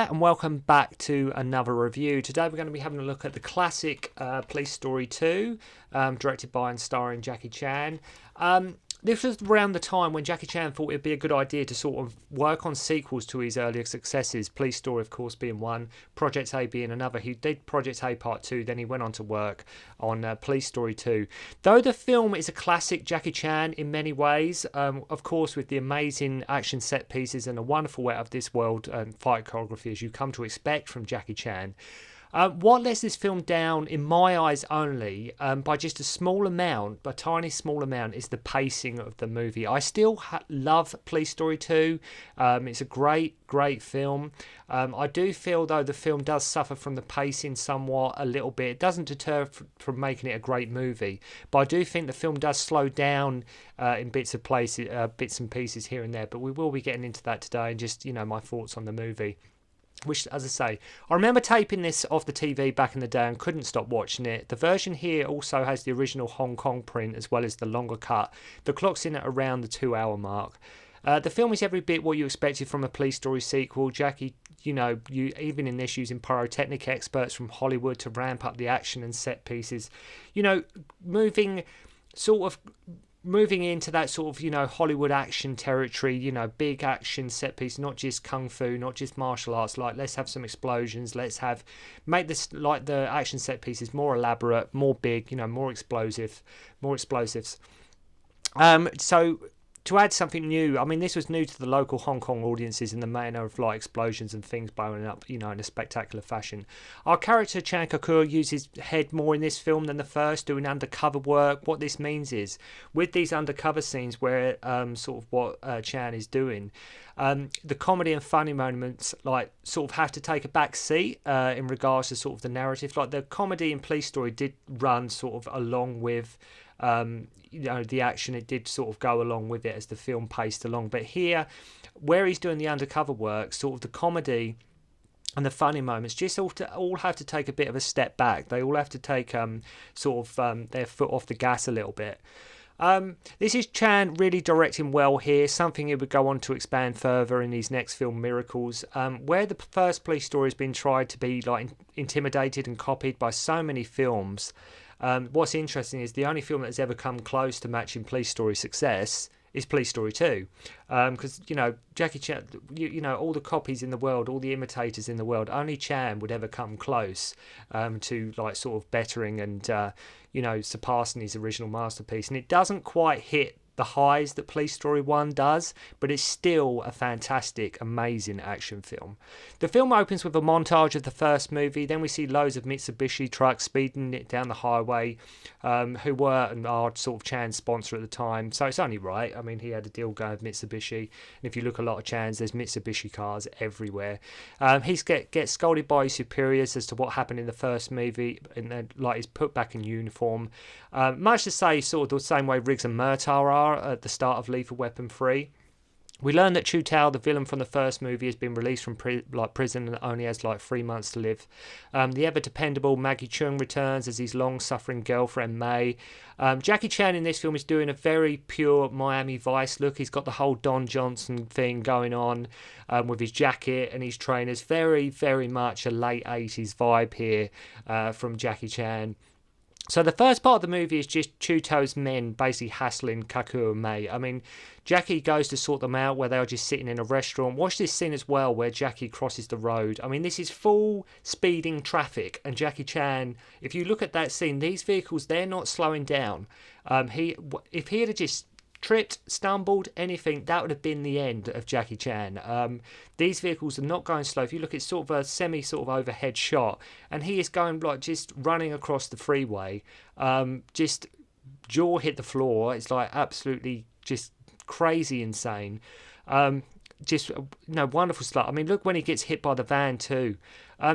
there, and welcome back to another review. Today we're going to be having a look at the classic Police Story 2, directed by and starring Jackie Chan. This was around the time when Jackie Chan thought it'd be a good idea to sort of work on sequels to his earlier successes, Police Story of course being one, Project A being another. He did Project A Part 2, then he went on to work on Police Story 2. Though the film is a classic Jackie Chan in many ways, of course with the amazing action set pieces and a wonderful out of this world fight choreography as you come to expect from Jackie Chan. What lets this film down, in my eyes only, by just a small amount, a tiny small amount, is the pacing of the movie. I still love Police Story 2. It's a great film. I do feel, though, the film does suffer from the pacing somewhat, a little bit. It doesn't deter from making it a great movie, but I do think the film does slow down in bits and pieces here and there. But we will be getting into that today, and just, my thoughts on the movie. Which, as I say, I remember taping this off the TV back in the day and couldn't stop watching it. The version here also has the original Hong Kong print as well as the longer cut. The clock's in at around the 2-hour mark. The film is every bit what you expected from a Police Story sequel. Jackie, you even in this using pyrotechnic experts from Hollywood to ramp up the action and set pieces. Moving into that sort of, Hollywood action territory, big action set piece, not just kung fu, not just martial arts, like let's have some explosions, make this, like the action set pieces more elaborate, more big, more explosives. So to add something new, I mean, this was new to the local Hong Kong audiences in the manner of like explosions and things blowing up, in a spectacular fashion. Our character Chan Kakur uses his head more in this film than the first, doing undercover work. What this means is, with these undercover scenes where sort of what Chan is doing, the comedy and funny moments sort of have to take a back seat in regards to sort of the narrative. Like the comedy in Police Story did run sort of along with the action. It did sort of go along with it as the film paced along. But here, where he's doing the undercover work, sort of the comedy and the funny moments just all have to take a bit of a step back. They all have to take their foot off the gas a little bit. This is Chan really directing well here, something he would go on to expand further in his next film, Miracles. Where the first Police Story has been tried to be intimidated and copied by so many films. What's interesting is the only film that has ever come close to matching Police Story success is Police Story 2. Because, Jackie Chan, all the copies in the world, all the imitators in the world, only Chan would ever come close to sort of bettering and, surpassing his original masterpiece. And it doesn't quite hit the highs that Police Story 1 does, but it's still a fantastic, amazing action film. The film opens with a montage of the first movie, then we see loads of Mitsubishi trucks speeding it down the highway, who were and are sort of Chan's sponsor at the time, so it's only right. I mean, he had a deal going with Mitsubishi, and if you look at a lot of Chan's, there's Mitsubishi cars everywhere. He gets scolded by his superiors as to what happened in the first movie, and then he's put back in uniform. Much to say, sort of the same way Riggs and Murtaugh are at the start of Lethal Weapon 3. We learn that Chu Tao, the villain from the first movie, has been released from prison and only has 3 months to live. The ever-dependable Maggie Cheung returns as his long-suffering girlfriend, May. Jackie Chan in this film is doing a very pure Miami Vice look. He's got the whole Don Johnson thing going on with his jacket and his trainers. Very, very much a late 80s vibe here from Jackie Chan. So the first part of the movie is just Chu Tao's men basically hassling Kaku and Mei. I mean, Jackie goes to sort them out where they are just sitting in a restaurant. Watch this scene as well where Jackie crosses the road. I mean, this is full speeding traffic. And Jackie Chan, if you look at that scene, these vehicles, they're not slowing down. If he had just tripped, stumbled, anything, that would have been the end of Jackie Chan. These vehicles are not going slow. If you look at sort of a semi overhead shot, and he is going just running across the freeway, just jaw hit the floor. It's absolutely just crazy insane. Wonderful stuff. I mean, look when he gets hit by the van too.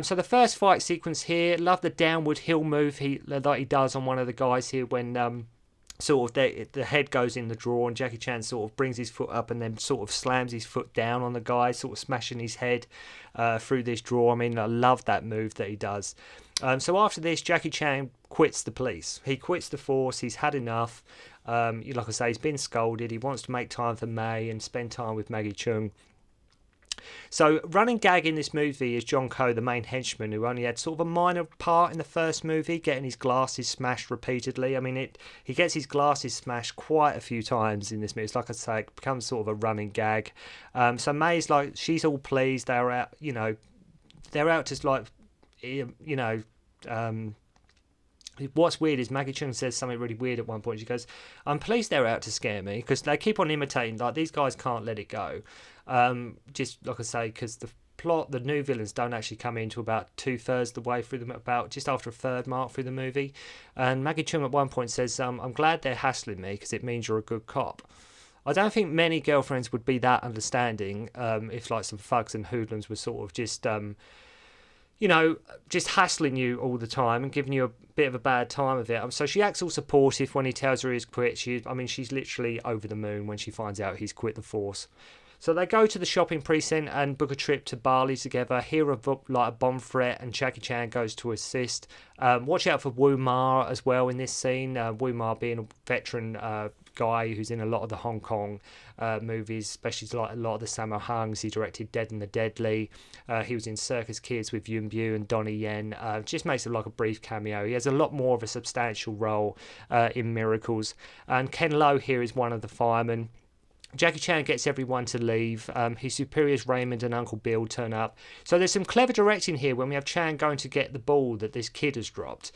So the first fight sequence here, love the downward hill move he does on one of the guys here when sort of the head goes in the drawer and Jackie Chan sort of brings his foot up and then sort of slams his foot down on the guy, sort of smashing his head through this drawer. I mean, I love that move that he does. So after this, Jackie Chan quits the police. He quits the force. He's had enough. Like I say, he's been scolded. He wants to make time for May and spend time with Maggie Cheung. So, running gag in this movie is John Coe, the main henchman, who only had sort of a minor part in the first movie, getting his glasses smashed repeatedly. I mean, he gets his glasses smashed quite a few times in this movie. It's like I say, it becomes sort of a running gag. So May's like, she's all pleased. They're out, they're out to like, what's weird is Maggie Cheung says something really weird at one point. She goes, "I'm pleased they're out to scare me," because they keep on imitating, like, these guys can't let it go. Just like I say, because the new villains don't actually come in to about 2/3 the way through about just after a third mark through the movie. And Maggie Cheung at one point says, "I'm glad they're hassling me because it means you're a good cop." I don't think many girlfriends would be that understanding if like some thugs and hoodlums were sort of just just hassling you all the time and giving you a bit of a bad time of it. So she acts all supportive when he tells her he's quit. She's literally over the moon when she finds out he's quit the force. So they go to the shopping precinct and book a trip to Bali together. Hear a bomb threat, and Jackie Chan goes to assist. Watch out for Wu Ma as well in this scene. Wu Ma being a veteran guy who's in a lot of the Hong Kong movies, especially like a lot of the Sammo Hungs. He directed Dead and the Deadly. He was in Circus Kids with Yuen Biao and Donnie Yen. Just makes it like a brief cameo. He has a lot more of a substantial role in Miracles. And Ken Lo here is one of the firemen. Jackie Chan gets everyone to leave. His superiors Raymond and Uncle Bill turn up. So there's some clever directing here when we have Chan going to get the ball that this kid has dropped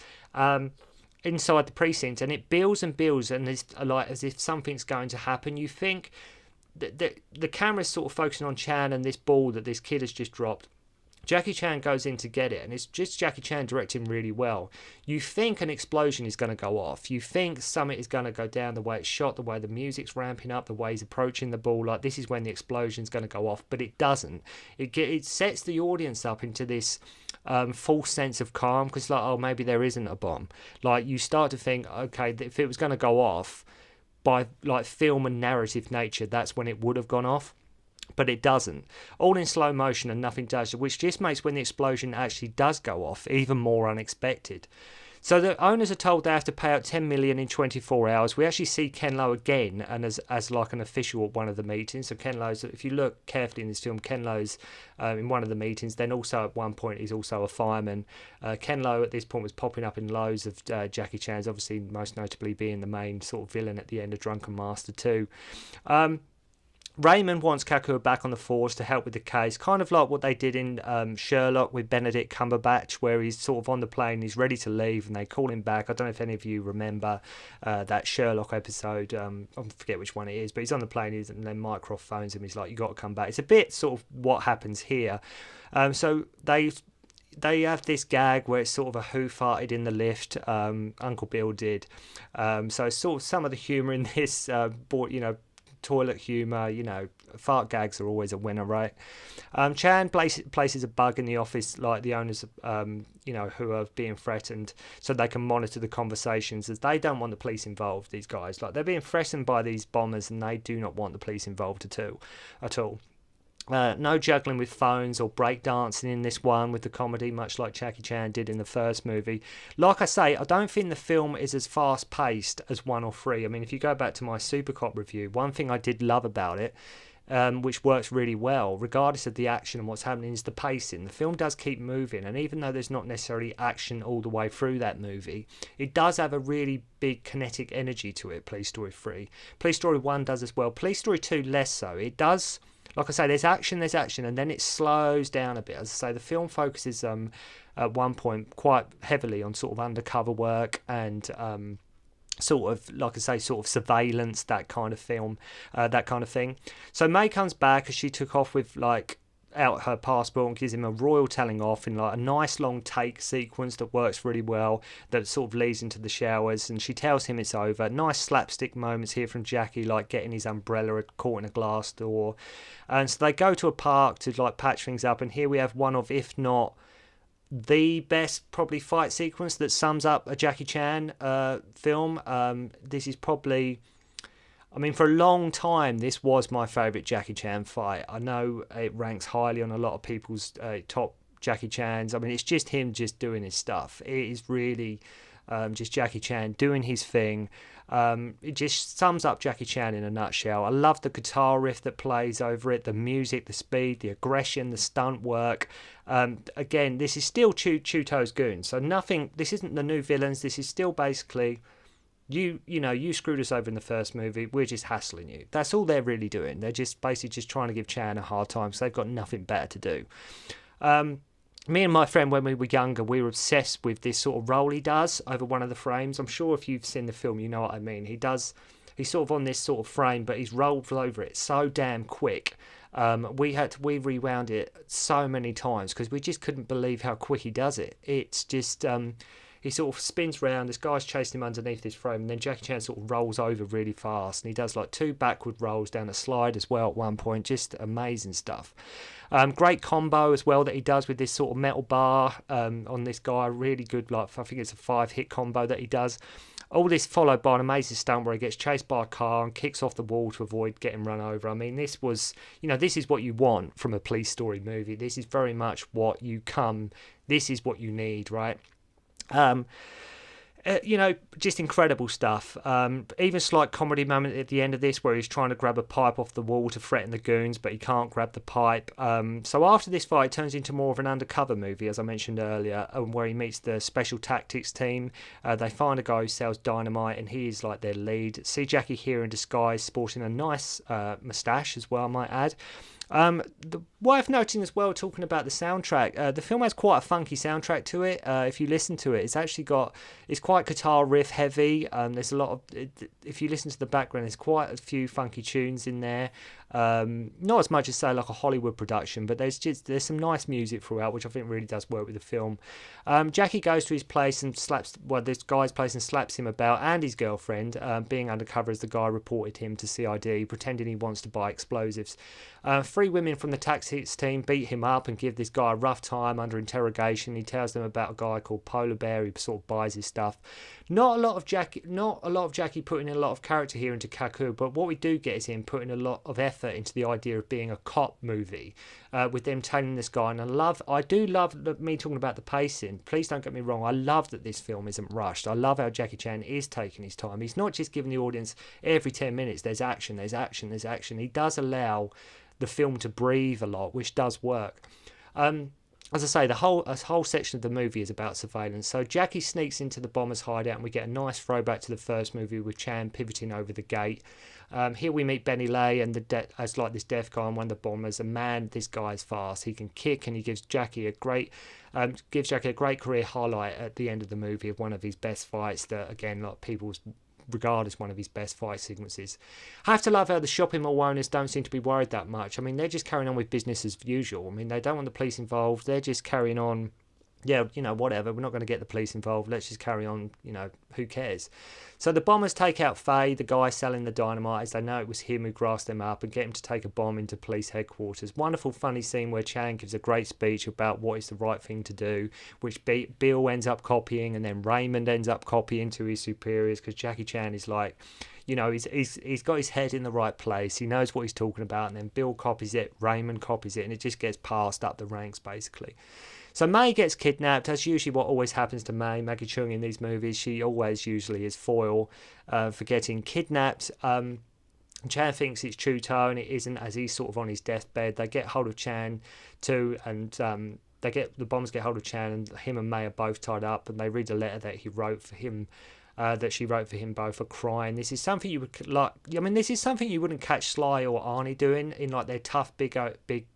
inside the precinct, and it builds and builds, and it's like as if something's going to happen. You think that the camera's sort of focusing on Chan and this ball that this kid has just dropped. Jackie Chan goes in to get it, and it's just Jackie Chan directing really well. You think an explosion is going to go off. You think something is going to go down, the way it's shot, the way the music's ramping up, the way he's approaching the ball. Like, this is when the explosion's going to go off, but it doesn't. It sets the audience up into this false sense of calm, because like, oh, maybe there isn't a bomb. Like, you start to think, okay, if it was going to go off by like film and narrative nature, that's when it would have gone off. But it doesn't. All in slow motion and nothing does, which just makes when the explosion actually does go off even more unexpected. So the owners are told they have to pay out $10 million in 24 hours. We actually see Ken Lo again, and as like an official at one of the meetings. So Ken Lo's, if you look carefully in this film, Ken Lo's in one of the meetings. Then also at one point he's also a fireman. Ken Lo at this point was popping up in loads of Jackie Chan's, obviously most notably being the main sort of villain at the end of Drunken Master 2. Raymond wants Kaku back on the force to help with the case, kind of like what they did in Sherlock with Benedict Cumberbatch, where he's sort of on the plane, he's ready to leave, and they call him back. I don't know if any of you remember that Sherlock episode. I forget which one it is, but he's on the plane, and then Mycroft phones him. He's like, "You got to come back." It's a bit sort of what happens here. So they have this gag where it's sort of a who farted in the lift. Uncle Bill did. So sort of some of the humour in this, toilet humour, fart gags are always a winner, right? Chan places a bug in the office, like the owners, who are being threatened, so they can monitor the conversations, as they don't want the police involved, these guys. Like, they're being threatened by these bombers, and they do not want the police involved at all. No juggling with phones or breakdancing in this one with the comedy, much like Jackie Chan did in the first movie. Like I say, I don't think the film is as fast paced as 1 or 3. I mean, if you go back to my Supercop review, one thing I did love about it, which works really well, regardless of the action and what's happening, is the pacing. The film does keep moving, and even though there's not necessarily action all the way through that movie, it does have a really big kinetic energy to it. Police Story 3. Police Story 1 does as well. Police Story 2 less so. It does... Like I say, there's action, and then it slows down a bit. As I say, the film focuses at one point quite heavily on sort of undercover work and sort of, like I say, sort of surveillance, that kind of thing. So May comes back as she took off with out her passport and gives him a royal telling off in like a nice long take sequence that works really well, that sort of leads into the showers, and she tells him it's over. Nice slapstick moments here from Jackie, like getting his umbrella caught in a glass door. And so they go to a park to like patch things up, and here we have one of, if not the best probably fight sequence that sums up a Jackie Chan film. This is probably, I mean, for a long time, this was my favourite Jackie Chan fight. I know it ranks highly on a lot of people's top Jackie Chans. I mean, it's just him just doing his stuff. It is really just Jackie Chan doing his thing. It just sums up Jackie Chan in a nutshell. I love the guitar riff that plays over it, the music, the speed, the aggression, the stunt work. Again, this is still Chuto's goons, so nothing. This isn't the new villains. This is still basically you screwed us over in the first movie. We're just hassling you. That's all they're really doing. They're just basically just trying to give Chan a hard time because they've got nothing better to do. Me and my friend, when we were younger, we were obsessed with this sort of roll he does over one of the frames. I'm sure if you've seen the film, you know what I mean. He's sort of on this sort of frame, but he's rolled over it so damn quick. We rewound it so many times because we just couldn't believe how quick he does it. It's just he sort of spins round, this guy's chasing him underneath this frame, and then Jackie Chan sort of rolls over really fast, and he does like 2 backward rolls down a slide as well at one point. Just amazing stuff. Great combo as well that he does with this sort of metal bar on this guy. Really good, like I think it's a 5-hit combo that he does. All this followed by an amazing stunt where he gets chased by a car and kicks off the wall to avoid getting run over. I mean, this is what you want from a police story movie. This is very much this is what you need, right? Just incredible stuff. Even slight comedy moment at the end of this where he's trying to grab a pipe off the wall to threaten the goons, but he can't grab the pipe. So after this fight, it turns into more of an undercover movie, as I mentioned earlier, where he meets the special tactics team. They find a guy who sells dynamite, and he is like their lead. See Jackie here in disguise, sporting a nice moustache as well, I might add. Worth noting as well, talking about the soundtrack, the film has quite a funky soundtrack to it. If you listen to it, it's quite guitar riff heavy. There's a lot of, if you listen to the background, there's quite a few funky tunes in there. Not as much as say like a Hollywood production, but there's some nice music throughout, which I think really does work with the film. Jackie goes to his place and this guy's place and slaps him about, and his girlfriend, being undercover as the guy reported him to CID, pretending he wants to buy explosives. 3 women from the tactics team beat him up and give this guy a rough time under interrogation. He tells them about a guy called Polar Bear who sort of buys his stuff. Not a lot of Jackie putting in a lot of character here into Kaku, but what we do get is him putting a lot of effort into the idea of being a cop movie, with them tailing this guy. And I do love me talking about the pacing. Please don't get me wrong. I love that this film isn't rushed. I love how Jackie Chan is taking his time. He's not just giving the audience every 10 minutes there's action. He does allow the film to breathe a lot, which does work. As I say, a whole section of the movie is about surveillance. So Jackie sneaks into the bomber's hideout, and we get a nice throwback to the first movie with Chan pivoting over the gate. Here we meet Benny Lay and as like this deaf guy and one of the bombers. And man, this guy is fast. He can kick, and he gives Jackie a great career highlight at the end of the movie of one of his best fights that, again, like people's regard as one of his best fight sequences. I have to love how the shopping mall owners don't seem to be worried that much. I mean, they're just carrying on with business as usual. I mean, they don't want the police involved. They're just carrying on. Yeah, whatever. We're not going to get the police involved. Let's just carry on. Who cares? So the bombers take out Faye, the guy selling the dynamite, as they know it was him who grassed them up, and get him to take a bomb into police headquarters. Wonderful, funny scene where Chan gives a great speech about what is the right thing to do, which Bill ends up copying, and then Raymond ends up copying to his superiors, because Jackie Chan is like, he's got his head in the right place. He knows what he's talking about, and then Bill copies it, Raymond copies it, and it just gets passed up the ranks, basically. So May gets kidnapped. That's usually what always happens to Maggie Cheung in these movies. She always usually is foil for getting kidnapped. Chan thinks it's Chuto, and it isn't, as he's sort of on his deathbed. They get hold of Chan too, and the bombers get hold of Chan, and him and May are both tied up, and they read a letter that he wrote for him. That she wrote for him both for crying. This is something you would like. I mean, this is something you wouldn't catch Sly or Arnie doing in like their tough, big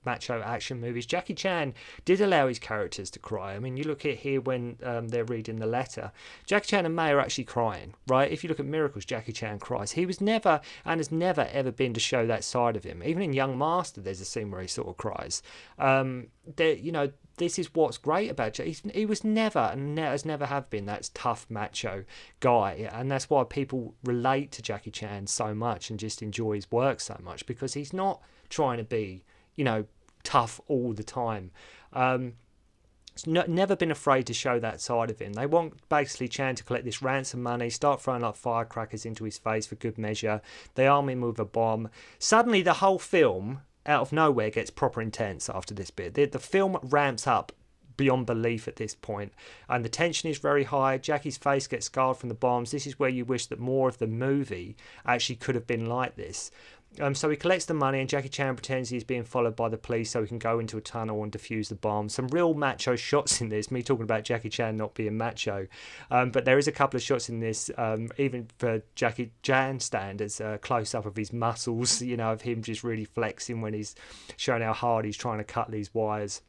macho action movies. Jackie Chan did allow his characters to cry. I mean, you look at here when they're reading the letter. Jackie Chan and May are actually crying, right? If you look at Miracles, Jackie Chan cries. He was never and has never ever been to show that side of him. Even in Young Master, there's a scene where he sort of cries. This is what's great about Jackie. He was never and has never have been that tough macho guy, and that's why people relate to Jackie Chan so much and just enjoy his work so much, because he's not trying to be, tough all the time. Never been afraid to show that side of him. They want basically Chan to collect this ransom money, start throwing like firecrackers into his face for good measure. They arm him with a bomb. Suddenly the whole film, out of nowhere, gets proper intense after this bit. The film ramps up beyond belief at this point, and the tension is very high. Jackie's face gets scarred from the bombs. This is where you wish that more of the movie actually could have been like this. So he collects the money, and Jackie Chan pretends he's being followed by the police so he can go into a tunnel and defuse the bomb. Some real macho shots in this, me talking about Jackie Chan not being macho. But there is a couple of shots in this, even for Jackie Chan standards, close up of his muscles, of him just really flexing when he's showing how hard he's trying to cut these wires.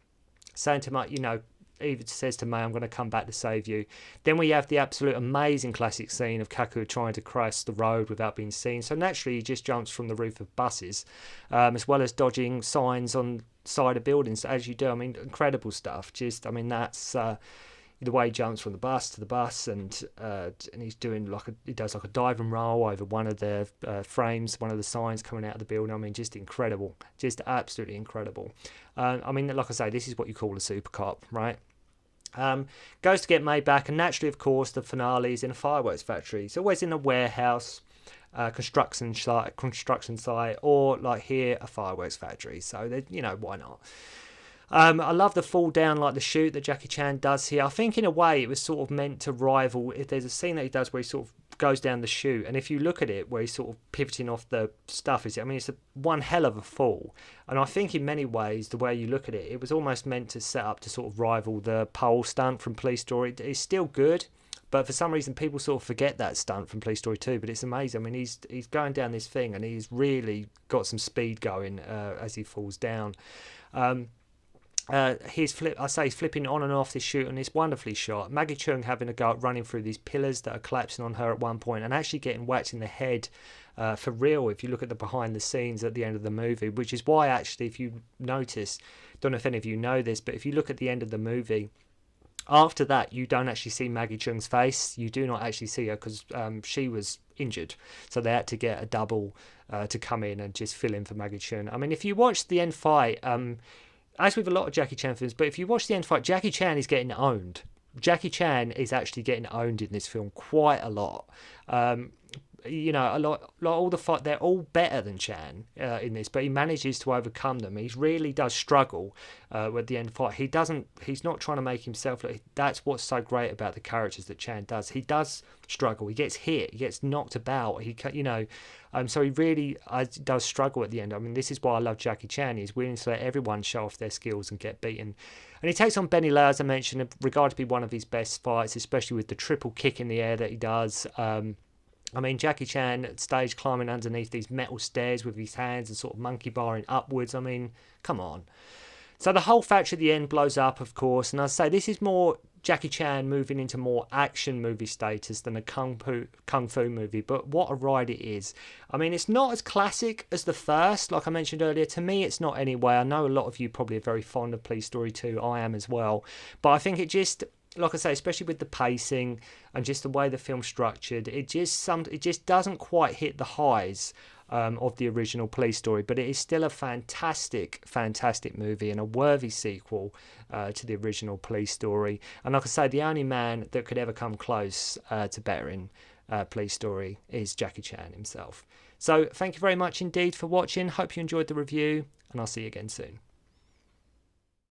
Saying to Mike, even says to May, I'm going to come back to save you. Then we have the absolute amazing classic scene of Kaku trying to cross the road without being seen. So naturally he just jumps from the roof of buses, as well as dodging signs on side of buildings, as you do. Incredible stuff. That's the way he jumps from the bus to the bus, and he's doing he does a diving roll over one of the frames, one of the signs coming out of the building. Just incredible, just absolutely incredible. Like I say, this is what you call a super cop, right? Goes to get May back, and naturally, of course, the finale is in a fireworks factory. It's always in a warehouse, construction site, or like here, a fireworks factory. So why not? I love the fall down, like the shoot that Jackie Chan does here. I think in a way it was sort of meant to rival, if there's a scene that he does where he sort of goes down the chute, and if you look at it where he's sort of pivoting off the stuff, it's one hell of a fall. And I think in many ways, the way you look at it, it was almost meant to set up to sort of rival the pole stunt from Police Story. It's still good, but for some reason people sort of forget that stunt from Police Story 2. But it's amazing. He's going down this thing, and he's really got some speed going as he falls down. He's flipping on and off this chute, and it's wonderfully shot. Maggie Cheung having a go at running through these pillars that are collapsing on her at one point, and actually getting whacked in the head for real if you look at the behind the scenes at the end of the movie, which is why actually, if you notice, don't know if any of you know this, but if you look at the end of the movie, after that you don't actually see Maggie Cheung's face. You do not actually see her because she was injured, so they had to get a double to come in and just fill in for Maggie Cheung. If you watch the end fight, as with a lot of Jackie Chan films, but if you watch the end fight, Jackie Chan is getting owned. Jackie Chan is actually getting owned in this film quite a lot. All the fight, they're all better than Chan in this, but he manages to overcome them. He really does struggle with the end fight. He's not trying to make himself look. That's what's so great about the characters that Chan does. He does struggle. He gets hit. He gets knocked about. So he really does struggle at the end. This is why I love Jackie Chan. He's willing to let everyone show off their skills and get beaten. And he takes on Benny Lau, as I mentioned, regarded to be one of his best fights, especially with the triple kick in the air that he does. Jackie Chan at stage climbing underneath these metal stairs with his hands and sort of monkey barring upwards. Come on. So the whole factory at the end blows up, of course. And I say this is more Jackie Chan moving into more action movie status than a kung fu movie. But what a ride it is. It's not as classic as the first, like I mentioned earlier. To me, it's not anyway. I know a lot of you probably are very fond of Police Story 2. I am as well. But I think it just, like I say, especially with the pacing and just the way the film's structured, it just doesn't quite hit the highs of the original Police Story, but it is still a fantastic movie and a worthy sequel to the original Police Story. And like I say, the only man that could ever come close to bettering Police Story is Jackie Chan himself. So thank you very much indeed for watching. Hope you enjoyed the review, and I'll see you again soon.